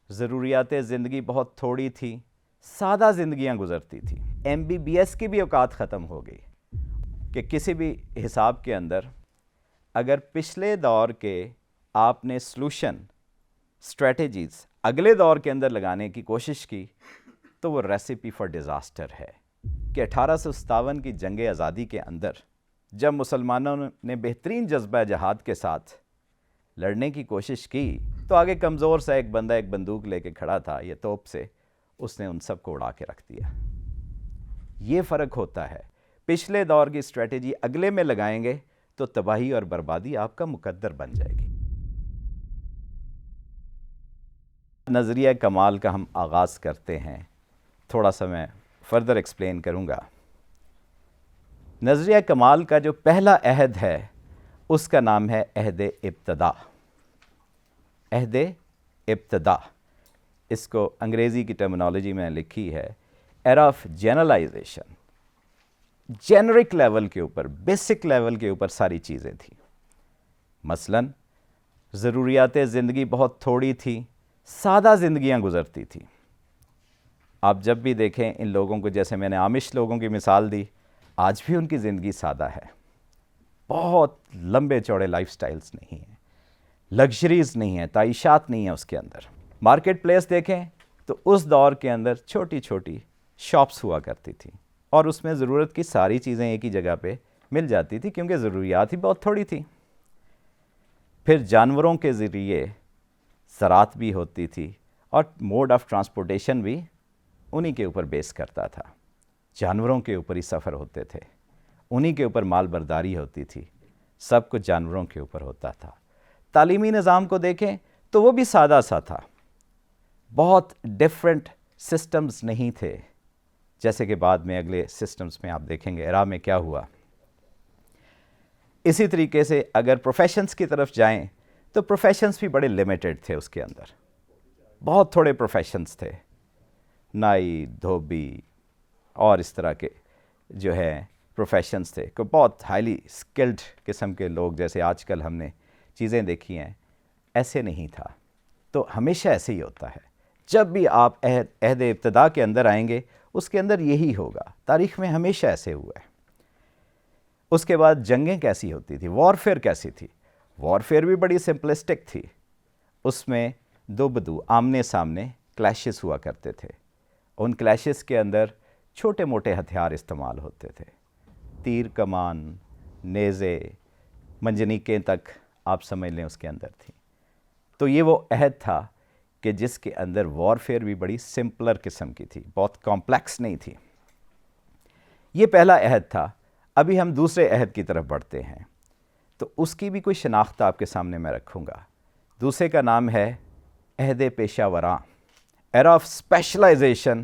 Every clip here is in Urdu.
ضروریات زندگی بہت تھوڑی تھی، سادہ زندگیاں گزرتی تھی۔ MBBS کی بھی اوقات ختم ہو گئی کہ کسی بھی حساب کے اندر اگر پچھلے دور کے آپ نے سلوشن اسٹریٹجیز اگلے دور کے اندر لگانے کی کوشش کی تو وہ ریسیپی فار ڈیزاسٹر ہے کہ 1857 کی جنگ آزادی کے اندر جب مسلمانوں نے بہترین جذبہ جہاد کے ساتھ لڑنے کی کوشش کی تو آگے کمزور سا ایک بندہ ایک بندوق لے کے کھڑا تھا یہ توپ سے، اس نے ان سب کو اڑا کے رکھ دیا۔ یہ فرق ہوتا ہے، پچھلے دور کی اسٹریٹجی اگلے میں لگائیں گے تو تباہی اور بربادی آپ کا مقدر بن جائے گی۔ نظریہ کمال کا ہم آغاز کرتے ہیں، تھوڑا سا میں فردر ایکسپلین کروں گا۔ نظریہ کمال کا جو پہلا عہد ہے اس کا نام ہے عہد ابتدا۔ عہد ابتدا، اس کو انگریزی کی ٹرمینالوجی میں لکھی ہے era of generalisation. Generic level کے اوپر، بیسک لیول کے اوپر ساری چیزیں تھیں۔ مثلاً ضروریات زندگی بہت تھوڑی تھی، سادہ زندگیاں گزرتی تھیں۔ آپ جب بھی دیکھیں ان لوگوں کو، جیسے میں نے عامش لوگوں کی مثال دی، آج بھی ان کی زندگی سادہ ہے، بہت لمبے چوڑے لائف سٹائلز نہیں ہیں، لگژریز نہیں ہیں، تعیشات نہیں ہیں اس کے اندر۔ مارکیٹ پلیس دیکھیں تو اس دور کے اندر چھوٹی چھوٹی شاپس ہوا کرتی تھیں اور اس میں ضرورت کی ساری چیزیں ایک ہی جگہ پہ مل جاتی تھی کیونکہ ضروریات ہی بہت تھوڑی تھیں۔ پھر جانوروں کے ذریعے زراعت بھی ہوتی تھی اور موڈ آف ٹرانسپورٹیشن بھی انہی کے اوپر بیس کرتا تھا، جانوروں کے اوپر ہی سفر ہوتے تھے، انہی کے اوپر مال برداری ہوتی تھی، سب کچھ جانوروں کے اوپر ہوتا تھا۔ تعلیمی نظام کو دیکھیں تو وہ بھی سادہ سا تھا، بہت ڈیفرنٹ سسٹمز نہیں تھے، جیسے کہ بعد میں اگلے سسٹمز میں آپ دیکھیں گے ایرا میں کیا ہوا۔ اسی طریقے سے اگر پروفیشنز کی طرف جائیں تو پروفیشنز بھی بڑے لیمیٹڈ تھے، اس کے اندر بہت تھوڑے پروفیشنز تھے، نائی، دھوبی اور اس طرح کے جو ہے پروفیشنز تھے کہ بہت ہائیلی اسکلڈ قسم کے لوگ، جیسے آج کل ہم نے چیزیں دیکھی ہیں، ایسے نہیں تھا۔ تو ہمیشہ ایسے ہی ہوتا ہے، جب بھی آپ عہد ابتدا کے اندر آئیں گے اس کے اندر یہی ہوگا، تاریخ میں ہمیشہ ایسے ہوا ہے۔ اس کے بعد جنگیں کیسی ہوتی تھی، وارفیئر کیسی تھی؟ وارفیئر بھی بڑی سمپلسٹک تھی، اس میں دو بدو آمنے سامنے کلیشز ہوا کرتے تھے، ان کلیشز کے اندر چھوٹے موٹے ہتھیار استعمال ہوتے تھے، تیر کمان، نیزے، منجنیقیں تک آپ سمجھ لیں اس کے اندر تھیں۔ تو یہ وہ عہد تھا کہ جس کے اندر وارفیئر بھی بڑی سمپلر قسم کی تھی، بہت کمپلیکس نہیں تھی۔ یہ پہلا عہد تھا۔ ابھی ہم دوسرے عہد کی طرف بڑھتے ہیں تو اس کی بھی کوئی شناخت آپ کے سامنے میں رکھوں گا۔ دوسرے کا نام ہے عہد پیشہ وراں، era of specialization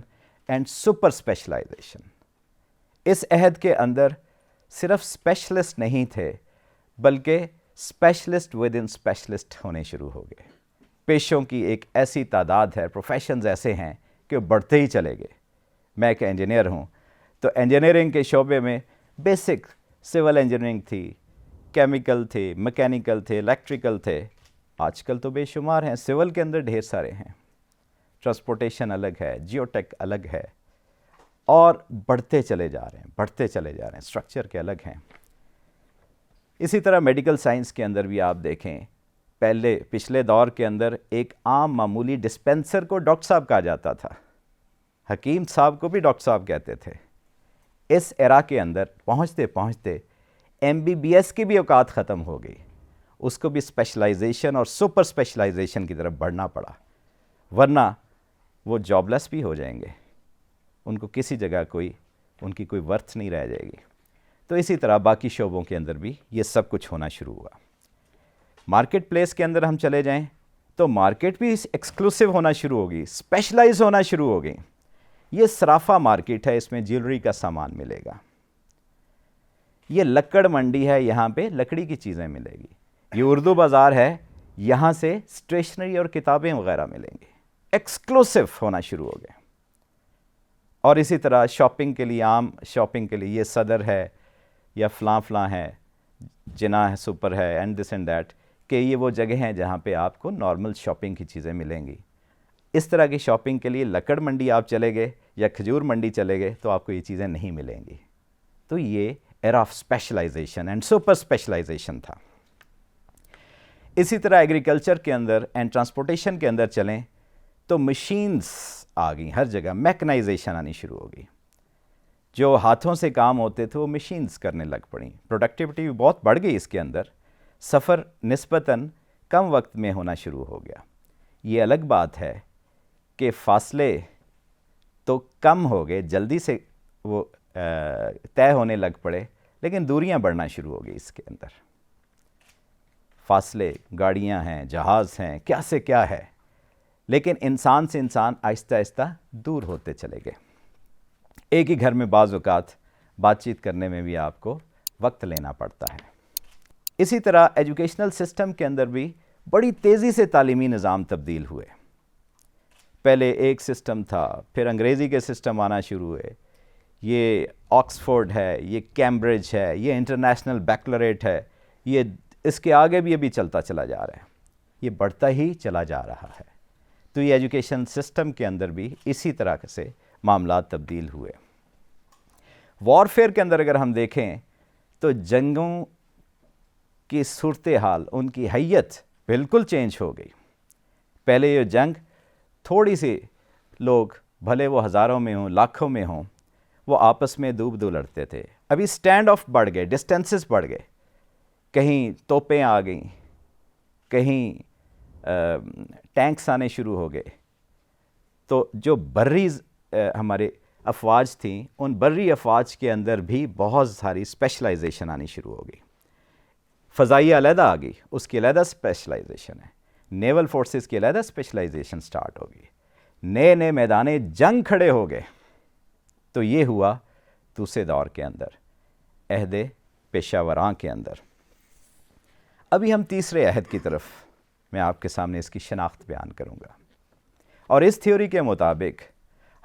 and super specialization. اس عہد کے اندر صرف اسپیشلسٹ نہیں تھے بلکہ اسپیشلسٹ ود ان اسپیشلسٹ ہونے شروع ہو گئے۔ پیشوں کی ایک ایسی تعداد ہے، پروفیشنز ایسے ہیں کہ وہ بڑھتے ہی چلے گئے۔ میں ایک انجینئر ہوں تو انجینئرنگ کے شعبے میں بیسک سول انجینئرنگ تھی، کیمیکل تھے، میکینیکل تھے، الیکٹریکل تھے، آج کل تو بے شمار ہیں، سول کے اندر ڈھیر سارے ہیں، ٹرانسپورٹیشن الگ ہے، جیو ٹیک الگ ہے، اور بڑھتے چلے جا رہے ہیں، اسٹرکچر کے الگ ہیں۔ اسی طرح میڈیکل سائنس کے اندر بھی آپ دیکھیں، پچھلے دور کے اندر ایک عام معمولی ڈسپینسر کو ڈاکٹر صاحب کہا جاتا تھا، حکیم صاحب کو بھی ڈاکٹر صاحب کہتے تھے۔ اس ایرا کے اندر پہنچتے پہنچتے MBBS کی بھی اوقات ختم ہو گئی، اس کو بھی اسپیشلائزیشن اور سپر اسپیشلائزیشن کی طرف بڑھنا پڑا، ورنہ وہ جاب لیس بھی ہو جائیں گے، ان کو کسی جگہ ان کی کوئی ورتھ نہیں رہ جائے گی۔ تو اسی طرح باقی شعبوں کے اندر بھی یہ سب کچھ ہونا شروع ہوا۔ مارکیٹ پلیس کے اندر ہم چلے جائیں تو مارکیٹ بھی ایکسکلوسیو ہونا شروع ہوگی، اسپیشلائز ہونا شروع ہو گئی۔ یہ صرافہ مارکیٹ ہے، اس میں جیولری کا سامان ملے گا۔ یہ لکڑ منڈی ہے، یہاں پہ لکڑی کی چیزیں ملے گی۔ یہ اردو بازار ہے، یہاں سے اسٹیشنری اور کتابیں وغیرہ ملیں گی۔ ایکسکلوسیو ہونا شروع ہو گئے۔ اور اسی طرح شاپنگ کے لیے، عام شاپنگ کے لیے، یہ صدر ہے یا فلاں فلاں ہے، جناح ہے، سپر ہے، اینڈ دس اینڈ دیٹ، کہ یہ وہ جگہ ہیں جہاں پہ آپ کو نارمل شاپنگ کی چیزیں ملیں گی۔ اس طرح کی شاپنگ کے لیے لکڑ منڈی آپ چلے گئے یا کھجور منڈی چلے گئے تو آپ کو یہ چیزیں نہیں ملیں گی. تو یہ era of specialization and super specialization تھا. اسی طرح ایگریکلچر کے اندر اینڈ ٹرانسپورٹیشن کے اندر چلیں تو مشینز آ گئیں ہر جگہ، میکنائزیشن آنی شروع ہو گئی. جو ہاتھوں سے کام ہوتے تھے وہ مشینز کرنے لگ پڑیں. پروڈکٹیوٹی بھی بہت بڑھ گئی اس کے اندر. سفر نسبتاً کم وقت میں ہونا شروع ہو گیا. یہ الگ بات ہے کہ فاصلے تو کم ہو گئے، جلدی سے وہ طے ہونے لگ پڑے، لیکن دوریاں بڑھنا شروع ہو گئی اس کے اندر. فاصلے، گاڑیاں ہیں، جہاز ہیں، کیا سے کیا ہے، لیکن انسان سے انسان آہستہ آہستہ دور ہوتے چلے گئے. ایک ہی گھر میں بعض اوقات بات چیت کرنے میں بھی آپ کو وقت لینا پڑتا ہے. اسی طرح ایجوکیشنل سسٹم کے اندر بھی بڑی تیزی سے تعلیمی نظام تبدیل ہوئے. پہلے ایک سسٹم تھا، پھر انگریزی کے سسٹم آنا شروع ہوئے. یہ آکسفورڈ ہے، یہ کیمبرج ہے، یہ انٹرنیشنل بیکلریٹ ہے، یہ اس کے آگے بھی ابھی چلتا چلا جا رہا ہے. یہ بڑھتا ہی چلا جا رہا ہے. تو یہ ایجوکیشن سسٹم کے اندر بھی اسی طرح سے معاملات تبدیل ہوئے. وارفیئر کے اندر اگر ہم دیکھیں تو جنگوں کی صورتحال، ان کی حیت بالکل چینج ہو گئی. پہلے یہ جنگ تھوڑی سی لوگ، بھلے وہ ہزاروں میں ہوں، لاکھوں میں ہوں، وہ آپس میں دوب دو لڑتے تھے. ابھی سٹینڈ آف بڑھ گئے، ڈسٹینسز بڑھ گئے. کہیں توپیں آ گئیں، کہیں ٹینکس آنے شروع ہو گئے. تو جو بری ہمارے افواج تھیں، ان بری افواج کے اندر بھی بہت ساری اسپیشلائزیشن آنی شروع ہو گئی. فضائیہ علیحدہ آ گئی، اس کی علیحدہ اسپیشلائزیشن ہے. نیول فورسز کی علیحدہ اسپیشلائزیشن سٹارٹ ہو گئی. نئے نئے میدان جنگ کھڑے ہو گئے. تو یہ ہوا دوسرے دور کے اندر، عہد پیشہ وراں کے اندر. ابھی ہم تیسرے عہد کی طرف میں آپ کے سامنے اس کی شناخت بیان کروں گا. اور اس تھیوری کے مطابق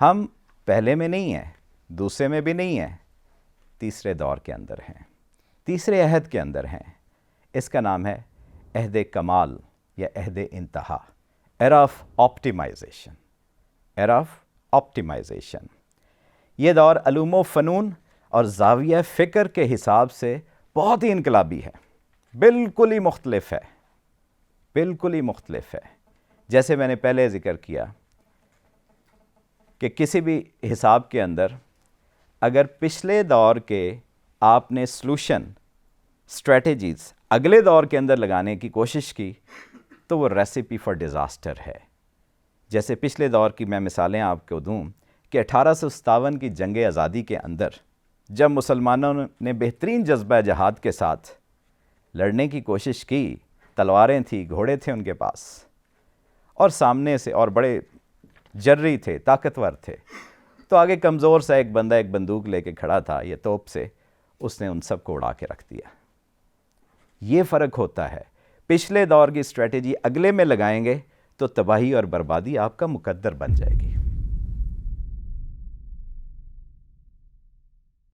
ہم پہلے میں نہیں ہیں، دوسرے میں بھی نہیں ہیں، تیسرے دور کے اندر ہیں، تیسرے عہد کے اندر ہیں. اس کا نام ہے عہد کمال یا عہد انتہا، era of optimization. Era of optimization. یہ دور علوم و فنون اور زاویہ فکر کے حساب سے بہت ہی انقلابی ہے، بالکل ہی مختلف ہے، بالکل ہی مختلف ہے. جیسے میں نے پہلے ذکر کیا کہ کسی بھی حساب کے اندر اگر پچھلے دور کے آپ نے سلوشن، اسٹریٹجیز اگلے دور کے اندر لگانے کی کوشش کی تو وہ ریسیپی فار ڈیزاسٹر ہے. جیسے پچھلے دور کی میں مثالیں آپ کو دوں کہ 1857 کی جنگ آزادی کے اندر جب مسلمانوں نے بہترین جذبہ جہاد کے ساتھ لڑنے کی کوشش کی، تلواریں تھیں، گھوڑے تھے ان کے پاس، اور سامنے سے اور بڑے جرری تھے، طاقتور تھے، تو آگے کمزور سا ایک بندہ ایک بندوق لے کے کھڑا تھا، یہ توپ سے اس نے ان سب کو اڑا کے رکھ دیا. یہ فرق ہوتا ہے. پچھلے دور کی اسٹریٹجی اگلے میں لگائیں گے تو تباہی اور بربادی آپ کا مقدر بن جائے گی.